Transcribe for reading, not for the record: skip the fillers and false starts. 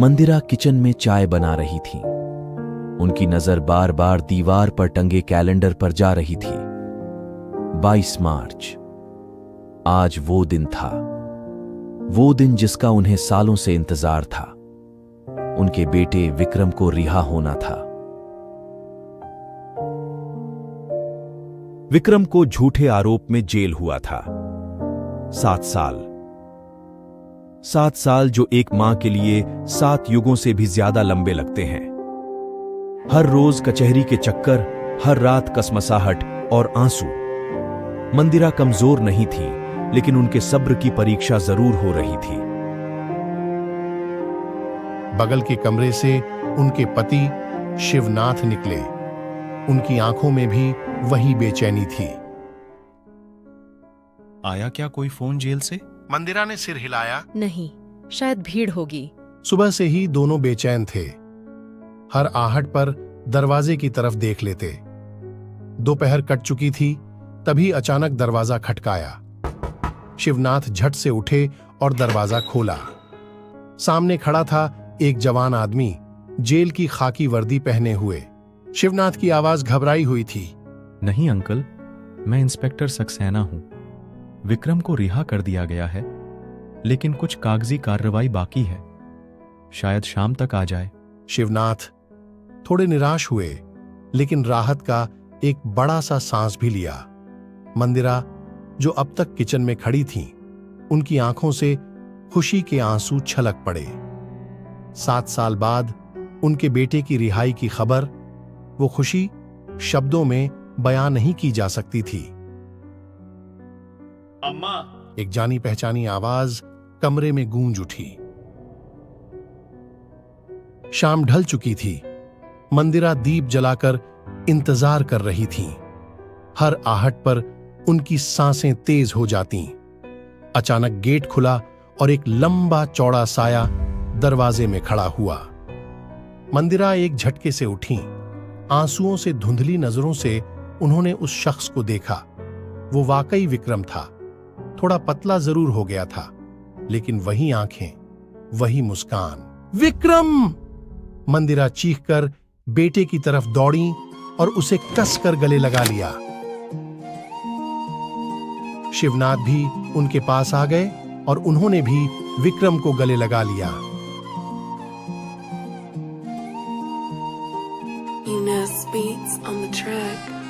मंदिरा kitchen में चाय बना रही थी। उनकी नजर बार बार दीवार पर टंगे कैलेंडर पर जा रही थी। 22 मार्च, आज वो दिन था, वो दिन जिसका उन्हें सालों से इंतजार था। उनके बेटे विक्रम को रिहा होना था। विक्रम को झूठे आरोप में जेल हुआ था। 7 साल। 7 साल जो एक मां के लिए 7 युगों से भी ज्यादा लंबे लगते हैं। हर रोज कचहरी के चक्कर, हर रात कसमसाहट और आंसू। मंदिरा कमजोर नहीं थी, लेकिन उनके सब्र की परीक्षा जरूर हो रही थी। बगल के कमरे से उनके पति शिवनाथ निकले। उनकी आंखों में भी वही बेचैनी थी। आया क्या कोई फोन जेल से? मंदिरा ने सिर हिलाया। नहीं, शायद भीड़ होगी। सुबह से ही दोनों बेचैन थे। हर आहट पर दरवाजे की तरफ देख लेते। दोपहर कट चुकी थी, तभी अचानक दरवाजा खटकाया। शिवनाथ झट से उठे और दरवाजा खोला। सामने खड़ा था एक जवान आदमी, जेल की खाकी वर्दी पहने हुए। शिवनाथ की आवाज घबराई हुई थी। नहीं अंकल, मैं इंस्पेक्टर सक्सेना हूं। विक्रम को रिहा कर दिया गया है, लेकिन कुछ कागजी कार्रवाई बाकी है। शायद शाम तक आ जाए। शिवनाथ थोड़े निराश हुए, लेकिन राहत का एक बड़ा सा सांस भी लिया। मंदिरा, जो अब तक किचन में खड़ी थीं, उनकी आंखों से खुशी के आंसू छलक पड़े। 7 साल बाद उनके बेटे की रिहाई की खबर, वो खुशी शब्दों में बयां नहीं की जा सकती थी। अम्मा! एक जानी पहचानी आवाज कमरे में गूंज उठी। शाम ढल चुकी थी। मंदिरा दीप जलाकर इंतजार कर रही थी। हर आहट पर उनकी सांसें तेज हो जाती। अचानक गेट खुला और एक लंबा चौड़ा साया दरवाजे में खड़ा हुआ। मंदिरा एक झटके से उठी। आंसुओं से धुंधली नजरों से उन्होंने उस शख्स को देखा। वो वाकई विक्रम था। थोड़ा पतला जरूर हो गया था, लेकिन वही आंखें, वही मुस्कान। विक्रम! मंदिरा चीखकर बेटे की तरफ दौड़ी और उसे कसकर गले लगा लिया। शिवनाथ भी उनके पास आ गए और उन्होंने भी विक्रम को गले लगा लिया। Enes Beats on the track.